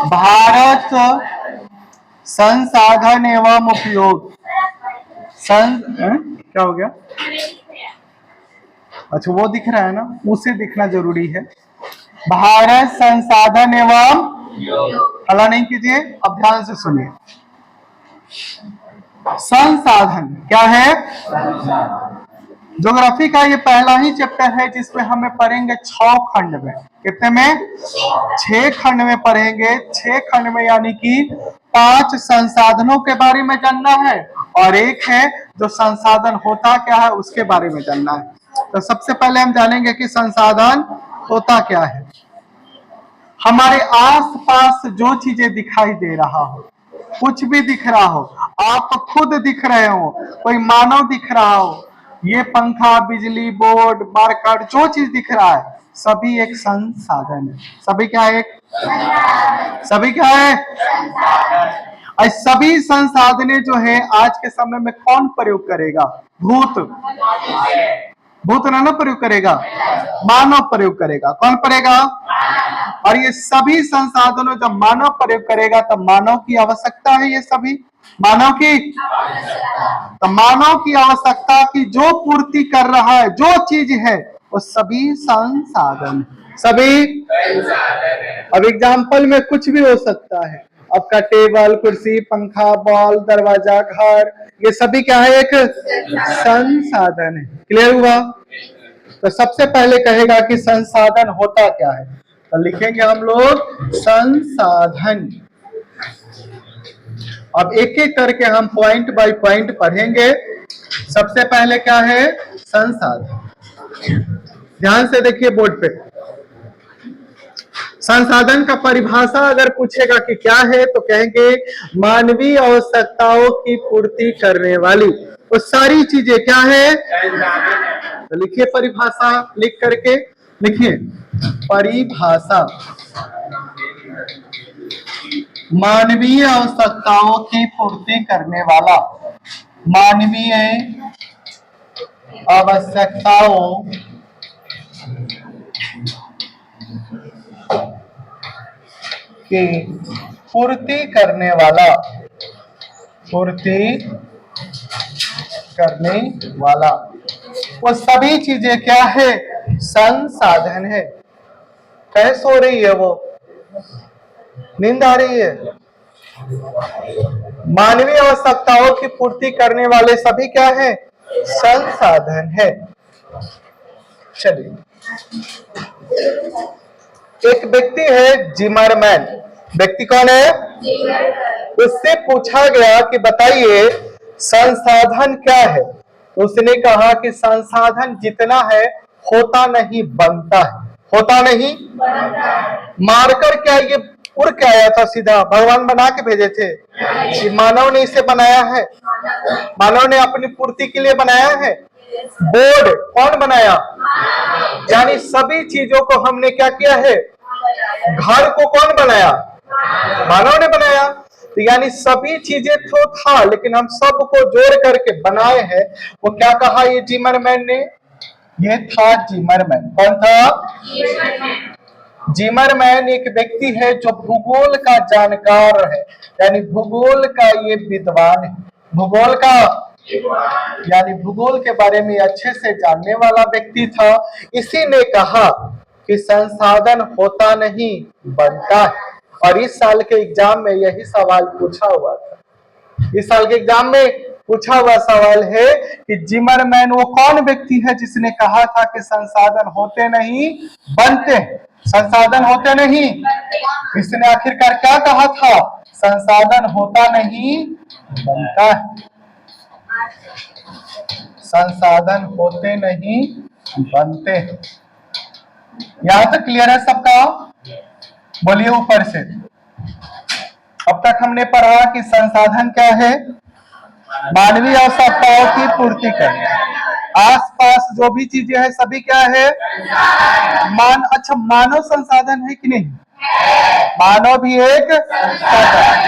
भारत संसाधन एवं उपयोग क्या हो गया? अच्छा वो दिख रहा है ना, उसे दिखना जरूरी है। भारत संसाधन एवं हला नहीं कीजिए, अब ध्यान से सुनिए। संसाधन क्या है? ज्योग्राफी का ये पहला ही चैप्टर है जिसमें हमें पढ़ेंगे 6 खंड में। कितने में? 6 खंड में पढ़ेंगे। 6 खंड में यानी कि 5 संसाधनों के बारे में जानना है और एक है जो संसाधन होता क्या है उसके बारे में जानना है। तो सबसे पहले हम जानेंगे कि संसाधन होता क्या है। हमारे आसपास जो चीजें दिखाई दे रहा हो, कुछ भी दिख रहा हो, आप खुद दिख रहे हो, कोई मानव दिख रहा हो, ये पंखा, बिजली बोर्ड, मार्केट, जो चीज दिख रहा है सभी एक संसाधन है। सभी क्या है? सभी क्या है? और सभी संसाधने जो है आज के समय में कौन प्रयोग करेगा? भूत ना प्रयोग करेगा, मानव प्रयोग करेगा। कौन करेगा? और ये सभी संसाधनों जब मानव प्रयोग करेगा तब मानव की आवश्यकता है। ये सभी मानव की, तो मानव की आवश्यकता की जो पूर्ति कर रहा है जो चीज है वो सभी संसाधन, सभी। अब एग्जाम्पल में कुछ भी हो सकता है, आपका टेबल, कुर्सी, पंखा, बॉल, दरवाजा, घर, ये सभी क्या है? एक संसाधन है। क्लियर हुआ? तो सबसे पहले कहेगा कि संसाधन होता क्या है, तो लिखेंगे हम लोग संसाधन। अब एक एक करके हम पॉइंट बाय पॉइंट पढ़ेंगे। सबसे पहले क्या है? संसाधन। ध्यान से देखिए बोर्ड पे। संसाधन का परिभाषा अगर पूछेगा कि क्या है तो कहेंगे मानवीय आवश्यकताओं की पूर्ति करने वाली वो सारी चीजें क्या है? तो लिखिए परिभाषा, लिख करके लिखिए परिभाषा। मानवीय आवश्यकताओं की पूर्ति करने वाला, मानवीय आवश्यकताओं की पूर्ति करने वाला, पूर्ति करने वाला वो सभी चीजें क्या है? संसाधन है। कैसे हो रही है? वो नींद आ रही है? मानवीय आवश्यकताओं की पूर्ति करने वाले सभी क्या है? संसाधन है। चलिए, एक व्यक्ति है जिमरमैन। व्यक्ति कौन है? उससे पूछा गया कि बताइए संसाधन क्या है, तो उसने कहा कि संसाधन जितना है होता नहीं बनता है। होता नहीं मारकर क्या ये उड़ के आया था? सीधा भगवान बना के भेजे थे? मानव ने इसे बनाया है, मानव ने अपनी पूर्ति के लिए बनाया है। बोर्ड कौन बनाया? यानी सभी चीजों को हमने क्या किया है? घर को कौन बनाया? मानव ने बनाया। तो यानी सभी चीजें तो था लेकिन हम सबको जोड़ करके बनाए हैं। वो क्या कहा ये जिमरमैन ने? ये था जिमरमैन। कौन था? जिमरमैन एक व्यक्ति है जो भूगोल का जानकार है, यानी भूगोल का ये विद्वान है। भूगोल का यानी भूगोल के बारे में अच्छे से जानने वाला व्यक्ति था। इसी ने कहा कि संसाधन होता नहीं बनता है। और इस साल के एग्जाम में यही सवाल पूछा हुआ था। इस साल के एग्जाम में पूछा हुआ सवाल है कि जिमरमैन वो कौन व्यक्ति है जिसने कहा था कि संसाधन होते नहीं बनते? संसाधन होते नहीं, इसने आखिरकार क्या कहा था? संसाधन होता नहीं बनता है। संसाधन होते नहीं बनते। यहां तक क्लियर है सबका? बोलिए ऊपर से। अब तक हमने पढ़ा कि संसाधन क्या है? मानवीय आवश्यकताओं की पूर्ति करना। आसपास जो भी चीजें हैं सभी क्या है? अच्छा, मानव संसाधन है कि नहीं? मानव भी एक संसाधन।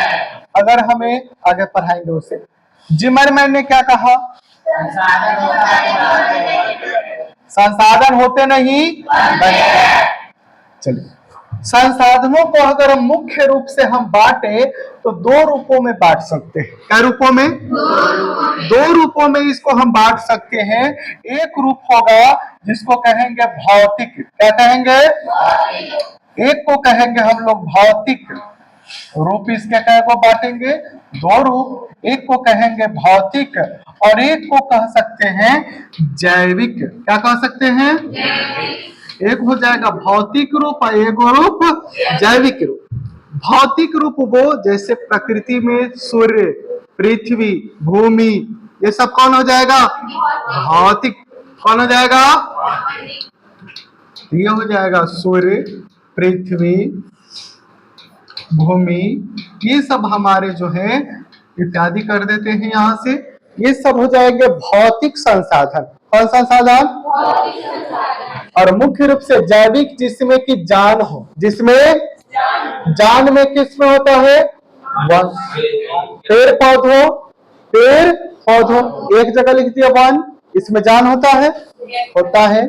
अगर हमें आगे पढ़ाएंगे उसे। जिमरमैन ने क्या कहा? संसाधन होते नहीं बनते। चलिए संसाधनों को अगर हम मुख्य रूप से हम बांटे तो दो रूपों में बांट सकते हैं। क्या रूपों में? दो रूपों में इसको हम बांट सकते हैं। एक रूप होगा जिसको कहेंगे भौतिक। क्या कहेंगे? एक को कहेंगे हम लोग भौतिक रूप। इसके क्या को बांटेंगे? दो रूप। एक को कहेंगे भौतिक और एक को कह सकते हैं जैविक। क्या कह सकते हैं? एक हो जाएगा भौतिक रूप और एक रूप जैविक रूप। भौतिक रूप वो जैसे प्रकृति में सूर्य, पृथ्वी, भूमि, ये सब कौन हो जाएगा? भौतिक। कौन हो जाएगा? ये हो जाएगा सूर्य, पृथ्वी, भूमि, ये सब हमारे जो है इत्यादि कर देते हैं यहां से। ये सब हो जाएंगे भौतिक संसाधन। कौन संसाधन? और मुख्य रूप से जैविक जिसमें कि जान हो। जिसमें जान में किसमें होता है? वन। पेड़ पौधों एक जगह लिख दिया वन, इसमें जान होता है? होता है।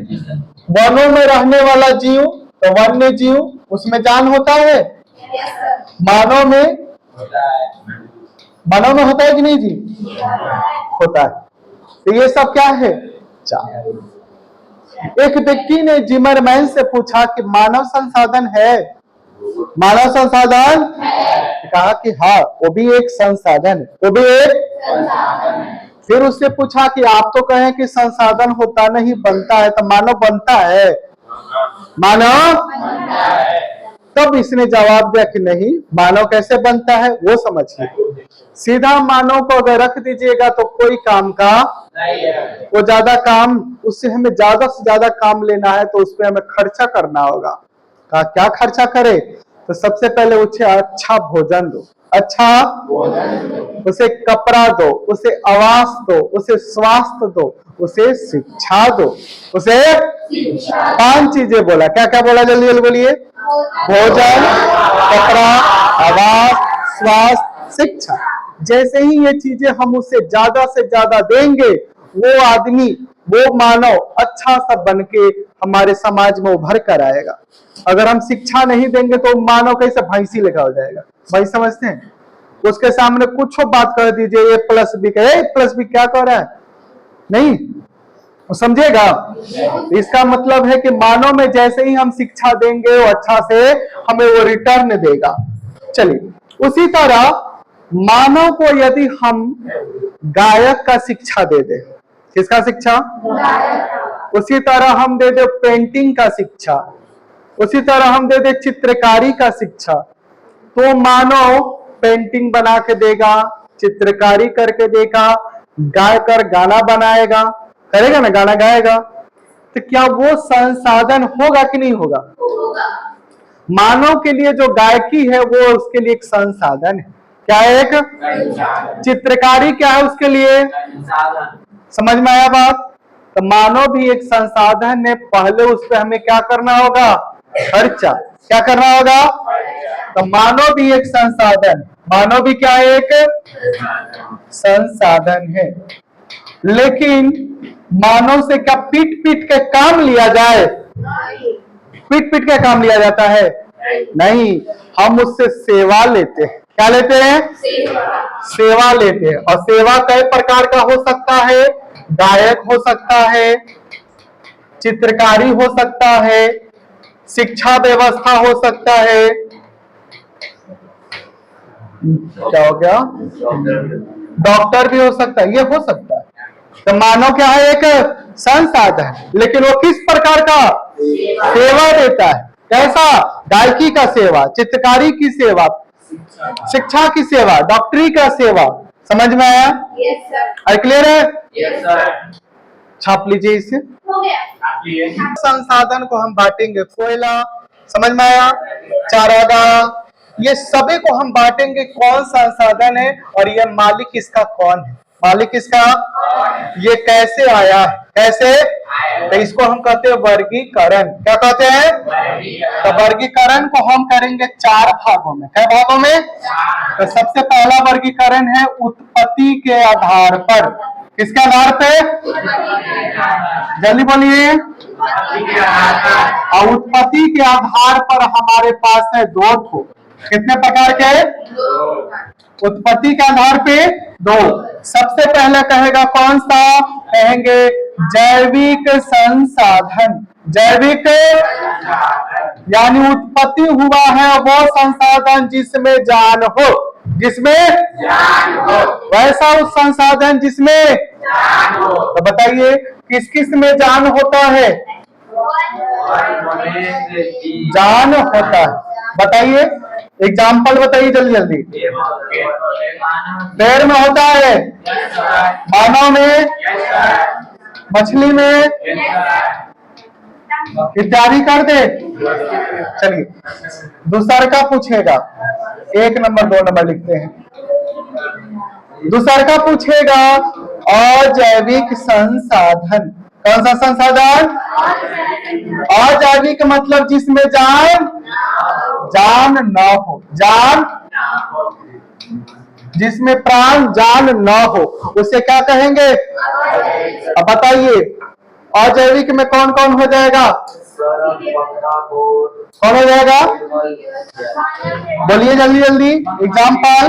वनों में रहने वाला जीव तो वन्य जीव, उसमें जान होता है? मानव में होता है कि नहीं जी? होता है। तो ये सब क्या है? जान। एक व्यक्ति ने जिमरमैन से पूछा कि मानव संसाधन है? मानव संसाधन? कहा कि हाँ, वो भी एक संसाधन है। वो भी एक। फिर उससे पूछा कि आप तो कहें कि संसाधन होता नहीं बनता है, तो मानव बनता है? मानव? तब इसने जवाब दिया कि नहीं, मानव कैसे बनता है वो समझिए। सीधा मानव को अगर रख दीजिएगा तो कोई काम का वो ज्यादा काम, उससे हमें ज्यादा से ज्यादा काम लेना है तो उस पर हमें खर्चा करना होगा। कहा क्या खर्चा करे? तो सबसे पहले उसे अच्छा भोजन दो, अच्छा उसे कपड़ा दो, उसे आवास दो, उसे स्वास्थ्य दो, उसे शिक्षा दो। उसे 5 चीजें बोला। क्या क्या बोला? जल्दी जल्दी बोलिए। भोजन, कपड़ा, आवास, स्वास्थ्य, शिक्षा। जैसे ही ये चीजें हम उसे ज्यादा से ज्यादा देंगे, वो आदमी, वो मानव अच्छा सा बन के हमारे समाज में उभर कर आएगा। अगर हम शिक्षा नहीं देंगे तो मानव कैसे भैंसी लेखा हो जाएगा। भाई समझते हैं? उसके सामने कुछ बात कर दीजिए, A+B का, A+B क्या कर रहा है? नहीं समझेगा। इसका मतलब है कि मानव में जैसे ही हम शिक्षा देंगे वो अच्छा से हमें वो रिटर्न देगा। चलिए, उसी तरह मानव को यदि हम गायक का शिक्षा दे दे, किसका शिक्षा? उसी तरह हम दे दे पेंटिंग का शिक्षा, उसी तरह हम दे दे चित्रकारी का शिक्षा, तो मानव पेंटिंग बना के देगा, चित्रकारी करके देगा, गायकर गाना बनाएगा, करेगा ना, गाना गाएगा। तो क्या वो संसाधन होगा कि नहीं होगा? मानव के लिए जो गायकी है वो उसके लिए एक संसाधन है। क्या है? एक। चित्रकारी क्या है उसके लिए? समझ में आया बात? तो मानव भी एक संसाधन है। पहले उस पर हमें क्या करना होगा? खर्चा। क्या करना होगा? तो मानव भी एक संसाधन। मानव भी क्या है? एक संसाधन है। लेकिन मानव से क्या पीट पीट के काम लिया जाए? पीट पीट के काम लिया जाता है? नहीं, हम उससे सेवा लेते हैं। क्या लेते हैं? सेवा लेते हैं। और सेवा कई प्रकार का हो सकता है। गायक हो सकता है, चित्रकारी हो सकता है, शिक्षा व्यवस्था हो सकता है, क्या हो गया, डॉक्टर भी हो सकता है, ये हो सकता है। तो मानव क्या है? एक संसाधन। लेकिन वो किस प्रकार का? सेवा देता है। कैसा? गायकी का सेवा, चित्रकारी की सेवा, शिक्षा की सेवा, डॉक्टरी का सेवा। समझ में आया? Yes sir. क्लियर है? Yes sir. छाप लीजिए इसे। हो गया। संसाधन को हम बांटेंगे। कोयला, समझ में आया? चारागाह, ये सभी को हम बांटेंगे। कौन संसाधन है और ये मालिक इसका कौन है? मालिक इसका ये कैसे आया है? कैसे? तो इसको हम कहते हैं वर्गीकरण। क्या कहते हैं? तो वर्गीकरण को हम करेंगे 4 भागों में। क्या भागों में? तो सबसे पहला वर्गीकरण है उत्पत्ति के आधार पर। किसके आधार पे? जल्दी बोलिए। और उत्पत्ति के आधार पर हमारे पास है दो ठो। कितने प्रकार के? उत्पत्ति के आधार पे दो। सबसे पहले कहेगा कौन सा? कहेंगे जैविक संसाधन। जैविक यानी उत्पत्ति हुआ है वो संसाधन जिसमें जान हो, जिसमें जान हो, वैसा उस संसाधन जिसमें जान हो। तो बताइए किस किस में जान होता है? जान होता है। बताइए एग्जाम्पल बताइए जल्दी जल्दी। पेड़ में होता है, मानव में, मछली में, इत्यादि कर दे। चलिए दूसरा का पूछेगा, 1 नंबर 2 नंबर लिखते हैं। दूसरा का पूछेगा अजैविक संसाधन। कौन सा संसाधन? अजैविक मतलब जिसमें जान न हो, जान जिसमें प्राण जान न हो उसे क्या कहेंगे? अब बताइए अजैविक में कौन कौन हो जाएगा? कौन हो जाएगा? बोलिए जल्दी जल्दी एग्जाम्पल।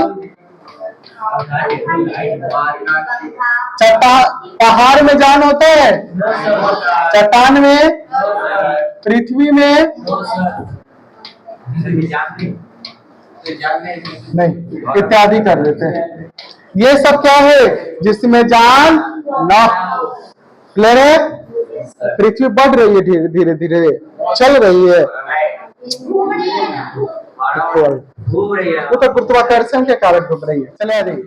पहाड़ में जान होता है, चट्टान में, पृथ्वी में नहीं, इत्यादि कर देते हैं। ये सब क्या है? जिसमें जान न। क्लियर है? पृथ्वी बढ़ रही है, धीरे धीरे धीरे चल रही है, वो तो गुरुत्वाकर्षण के कारण घूम रही है। चले आ जाइए।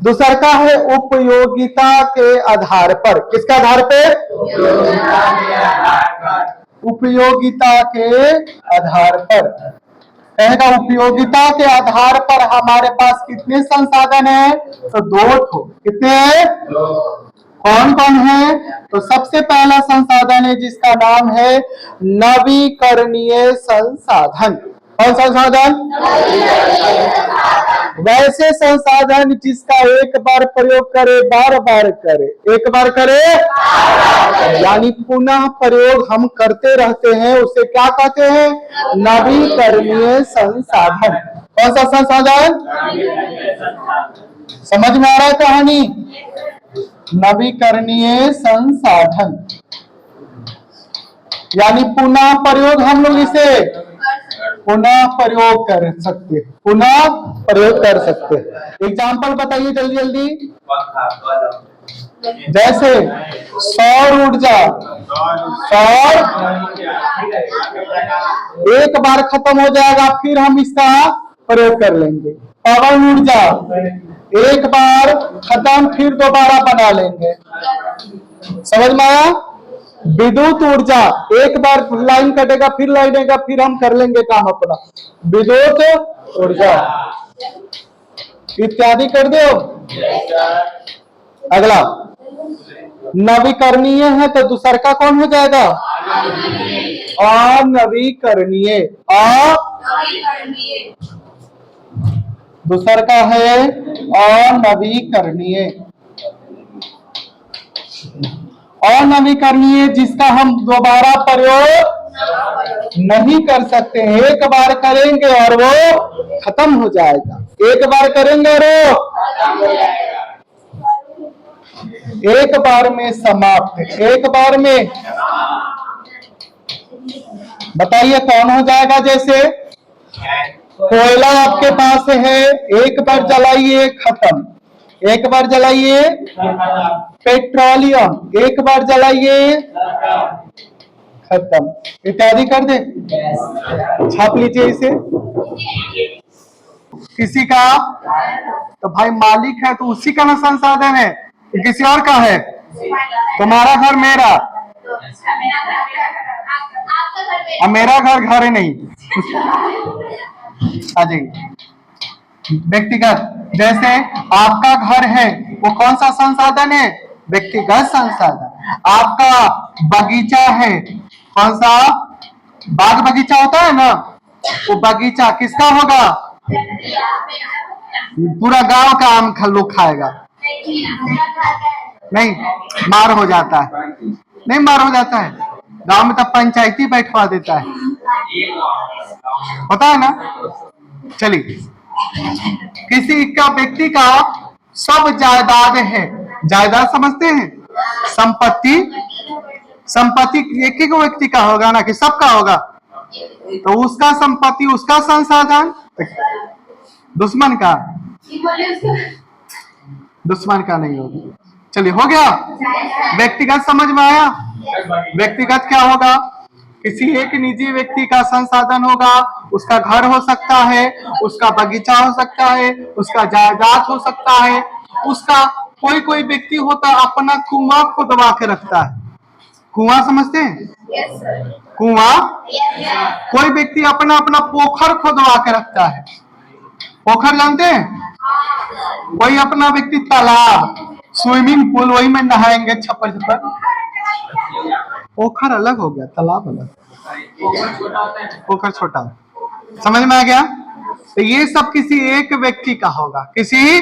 दूसरा का है उपयोगिता के आधार पर। किसके आधार पे? उपयोगिता के आधार पर। कहेगा उपयोगिता के आधार पर हमारे पास कितने संसाधन है? तो 2 ठो। कितने हैं? कौन कौन है? तो सबसे पहला संसाधन है जिसका नाम है नवीकरणीय संसाधन। कौन संसाधन? वैसे संसाधन जिसका एक बार प्रयोग करे बार बार करे, एक बार करे यानी पुनः प्रयोग हम करते रहते हैं, उसे क्या कहते हैं? नवीकरणीय संसाधन। कौन सा संसाधन? समझ में आ रहा है कहानी? नवीकरणीय संसाधन यानी पुनः प्रयोग, हम लोग इसे पुनः प्रयोग कर सकते, पुनः प्रयोग कर सकते। एग्जाम्पल बताइए जल्दी जल्दी। जैसे सौर ऊर्जा, सौर एक बार खत्म हो जाएगा फिर हम इसका प्रयोग कर लेंगे। पवन ऊर्जा एक बार खत्म फिर दोबारा बना लेंगे। समझ में आया? विद्युत ऊर्जा एक बार लाइन कटेगा फिर लाइन आएगा फिर हम कर लेंगे काम अपना। विद्युत ऊर्जा इत्यादि कर दो। अगला नवीकरणीय है तो दूसरा का कौन हो जाएगा? अनवीकरणीय। दूसरा का है अनवीकरणीय। अनवीकरणीय जिसका हम दोबारा प्रयोग नहीं कर सकते हैं, एक बार करेंगे और वो खत्म हो जाएगा। एक बार करेंगे और वो एक बार में समाप्त, एक बार में। बताइए कौन हो जाएगा? जैसे कोयला आपके पास है, एक बार जलाइए खत्म, एक बार जलाइए। पेट्रोलियम एक बार जलाइए खत्म, इत्यादि कर दे। छाप लीजिए इसे। किसी का तो भाई मालिक है तो उसी का ना संसाधन है, किसी और का है? तुम्हारा घर मेरा, अब मेरा घर घर है नहीं। आ जाइए। व्यक्तिगत जैसे आपका घर है वो कौन सा संसाधन है? व्यक्तिगत संसाधन। आपका बगीचा है, कौन सा? बाग बगीचा होता है ना, वो बगीचा किसका होगा? पूरा गांव का आम लोग खाएगा। नहीं, मार हो जाता है। नहीं, मार हो जाता है। गांव में तब पंचायती बैठवा देता है, पता है ना। चलिए, किसी का व्यक्ति का सब जायदाद है। जायदाद समझते हैं? संपत्ति। संपत्ति एक ही व्यक्ति का होगा ना, कि सबका होगा? तो उसका संपत्ति, उसका संसाधन दुश्मन का, दुश्मन का नहीं होगा। चलिए, हो गया। व्यक्तिगत समझ में आया? व्यक्तिगत क्या होगा? किसी एक निजी व्यक्ति का संसाधन होगा। उसका घर हो सकता है, उसका बगीचा हो सकता है, उसका जायदाद हो सकता है, उसका कोई कोई व्यक्ति होता है अपना कुआं खुदवा के रखता है। कुआं समझते हैं? कुआं। कोई व्यक्ति अपना अपना पोखर खुदवा के रखता है। पोखर जानते हैं? कोई अपना व्यक्ति तालाब, स्विमिंग पूल, वही में नहाएंगे छप्पर छप्पर। पोखर अलग हो गया, तालाब अलग। पोखर छोटा। समझ में आ गया? तो ये सब किसी एक व्यक्ति का होगा। किसी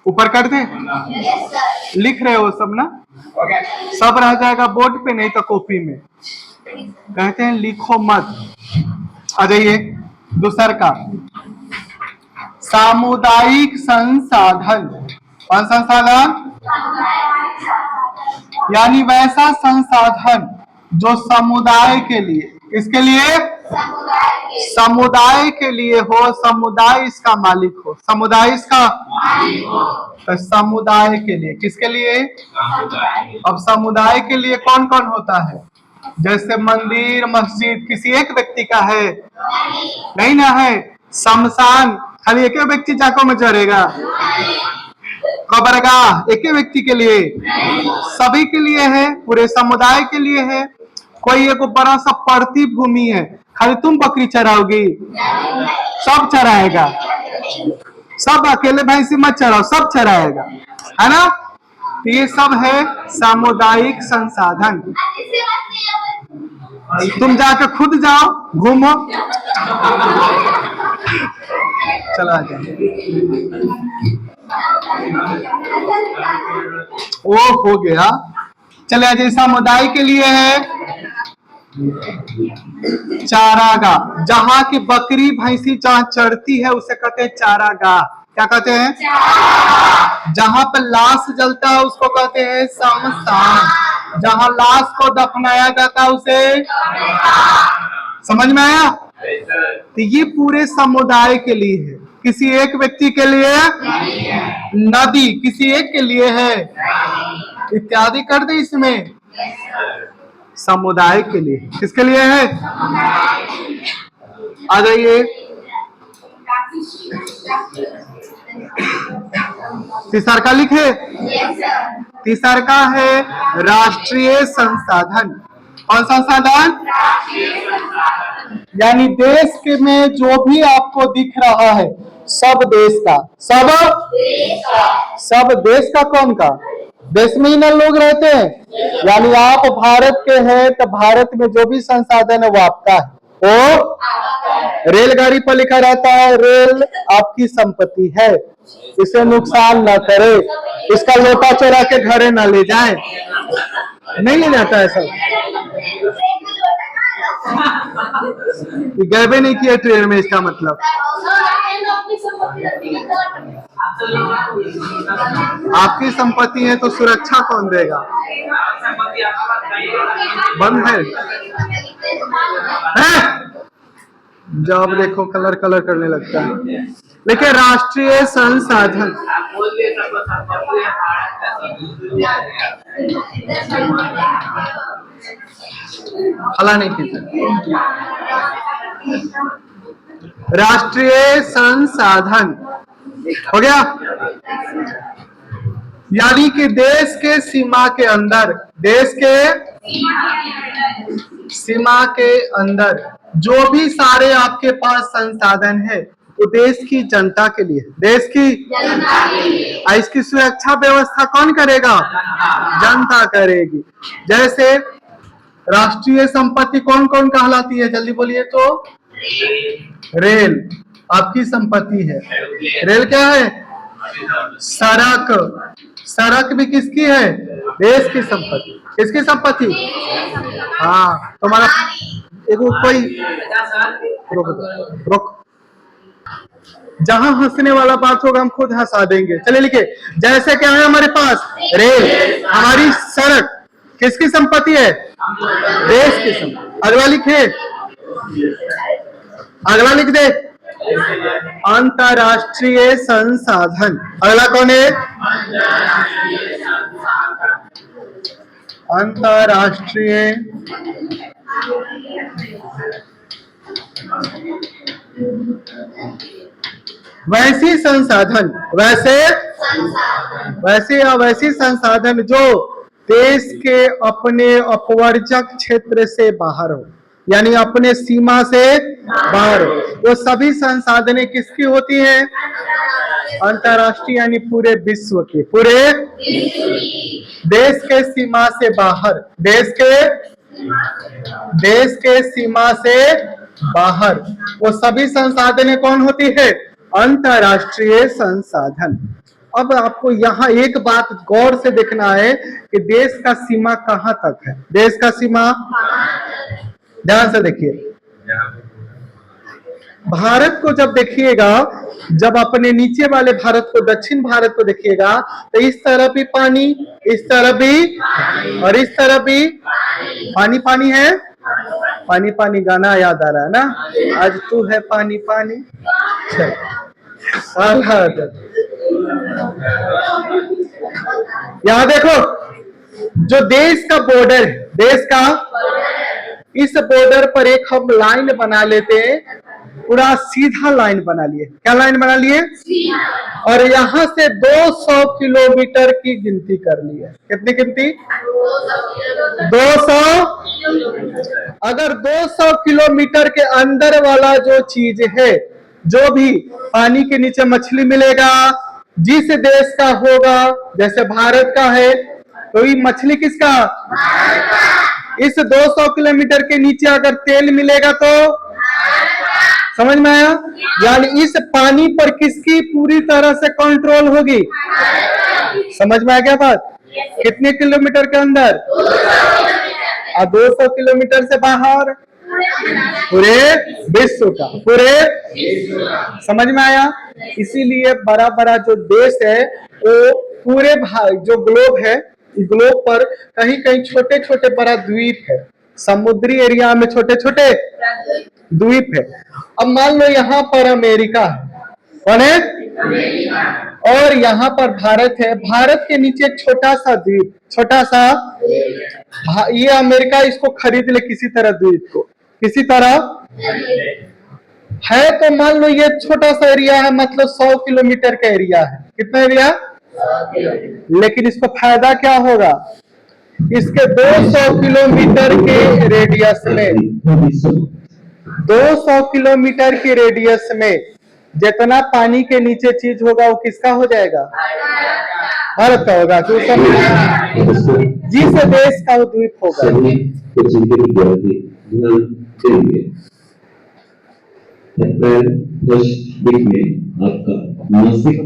ऊपर कर दे, लिख रहे हो सब ना? सब रह जाएगा बोर्ड पे, नहीं तो कॉपी में। कहते हैं लिखो मत। आ जाइए, दूसर का सामुदायिक संसाधन। कौन संसाधन? यानी वैसा संसाधन जो समुदाय के लिए, किसके लिए? समुदाय के लिए हो, समुदाय इसका मालिक हो, समुदाय इसका मालिक हो। तो समुदाय के लिए, किसके लिए? अब समुदाय के लिए कौन कौन होता है? जैसे मंदिर, मस्जिद किसी एक व्यक्ति का है? नहीं ना है। शमशान खाली एक व्यक्ति जाको में जरेगा? कब्रगाह एक व्यक्ति के लिए? सभी के लिए है, पूरे समुदाय के लिए है। कोई एक बड़ा सा पड़ती भूमि है, खाली तुम बकरी चराओगी? सब चराएगा। सब अकेले भैंसी मत चराओ, सब चराएगा, है ना। तो ये सब है सामुदायिक संसाधन। तुम जाकर खुद जाओ, घूमो। चला जाए, वो हो गया। चले आज समुदाय के लिए है चारागाह। जहां की बकरी भैंसी जहां चढ़ती है उसे कहते हैं चारागाह। क्या कहते हैं? जहां पर लाश जलता है उसको कहते हैं शमशान। जहां लाश को दफनाया जाता है उसे, समझ में आया? तो ये पूरे समुदाय के लिए है, किसी एक व्यक्ति के लिए। नदी किसी एक के लिए है, इत्यादि कर दे इसमें। समुदाय के लिए, किसके लिए है? आ जाइए, तीसर का लिखे। तीसर का है राष्ट्रीय संसाधन। कौन संसाधन? यानी देश के में जो भी आपको दिख रहा है, सब देश का। सब देश का। कौन का? देश में ही ना लोग रहते हैं। यानी आप भारत के हैं तो भारत में जो भी संसाधन है वो आपका है। वो रेलगाड़ी पर लिखा रहता है रेल आपकी संपत्ति है, इसे नुकसान ना करे, इसका लोटा चोरा के घरे ना ले जाए। नहीं ले जाता है सब। गए नहीं किया ट्रेन में, इसका मतलब आपकी संपत्ति है तो सुरक्षा कौन देगा? बंद है? जब देखो कलर कलर करने लगता है। लेकिन राष्ट्रीय संसाधन हला नहीं खींचा। राष्ट्रीय संसाधन हो गया। यानी कि देश के सीमा के अंदर, देश के सीमा के अंदर जो भी सारे आपके पास संसाधन है वो देश की जनता के लिए, देश की जनता के लिए। इसकी सुरक्षा व्यवस्था कौन करेगा? जनता करेगी। जैसे राष्ट्रीय संपत्ति कौन कौन कहलाती है? जल्दी बोलिए तो। रेल, आपकी संपत्ति है। रेल क्या है? सड़क। सड़क भी किसकी है? देश की संपत्ति। किसकी संपत्ति? हाँ, तुम्हारा एगो कोई रुक, जहां हंसने वाला बात होगा हम खुद हंसा देंगे। चलिए लिखे, जैसे क्या है हमारे पास? रेल। हमारी सड़क किसकी संपत्ति है? देश की संपत्ति। अगला लिखे, अगला लिख दे, अंतरराष्ट्रीय संसाधन। अगला कौन है? अंतरराष्ट्रीय वैसी संसाधन, वैसी संसाधन जो देश के अपने अपवर्जक क्षेत्र से बाहर हो, यानी अपने सीमा से बाहर हो। वो सभी संसाधनें किसकी होती हैं? अंतरराष्ट्रीय, यानी पूरे विश्व की, पूरे देश के सीमा से बाहर, देश के सीमा से बाहर वो सभी संसाधनें कौन होती है? अंतरराष्ट्रीय संसाधन। अब आपको यहाँ एक बात गौर से देखना है कि देश का सीमा कहाँ तक है। देश का सीमा, ध्यान से देखिए, भारत को जब देखिएगा, जब अपने नीचे वाले भारत को, दक्षिण भारत को देखिएगा, तो इस तरफ भी पानी, इस तरफ भी, और इस तरफ भी पानी पानी है। पानी पानी गाना याद आ रहा है ना, आज तू है पानी पानी। यहाँ देखो, जो देश का बॉर्डर है, देश का, इस बॉर्डर पर एक हम लाइन बना लेते हैं, पूरा सीधा लाइन बना लिए। क्या लाइन बना लिए? और यहां से 200 किलोमीटर की गिनती कर ली है। कितनी गिनती? 200। अगर 200 किलोमीटर के अंदर वाला जो चीज है, जो भी पानी के नीचे मछली मिलेगा, जिस देश का होगा, जैसे भारत का है, तो ये मछली किसका? इस 200 किलोमीटर के नीचे अगर तेल मिलेगा तो समझ में आया? यानी इस पानी पर किसकी पूरी तरह से कंट्रोल होगी? समझ में आ गया बात? कितने किलोमीटर के अंदर? और 200 किलोमीटर से बाहर पूरे विश्व का, पूरे समझ में आया? इसीलिए बड़ा बड़ा जो देश है, वो पूरे जो ग्लोब है, ग्लोब पर कहीं कहीं छोटे छोटे बड़ा द्वीप है, समुद्री एरिया में छोटे छोटे द्वीप है। अब मान लो यहाँ पर अमेरिका है, कौन है? और यहाँ पर भारत है। भारत के नीचे छोटा सा द्वीप, छोटा सा, ये अमेरिका इसको खरीद ले किसी तरह, द्वीप को किसी तरह है, तो मान लो ये छोटा सा एरिया है, मतलब 100 किलोमीटर का एरिया है। कितना एरिया? लेकिन इसको फायदा क्या होगा? इसके 200 किलोमीटर के रेडियस में, 200 किलोमीटर की रेडियस में जितना पानी के नीचे चीज होगा वो किसका हो जाएगा? भारत का होगा। तो जिस देश का वो द्वीप होगा। अप्रैल 1 में आपका मासिक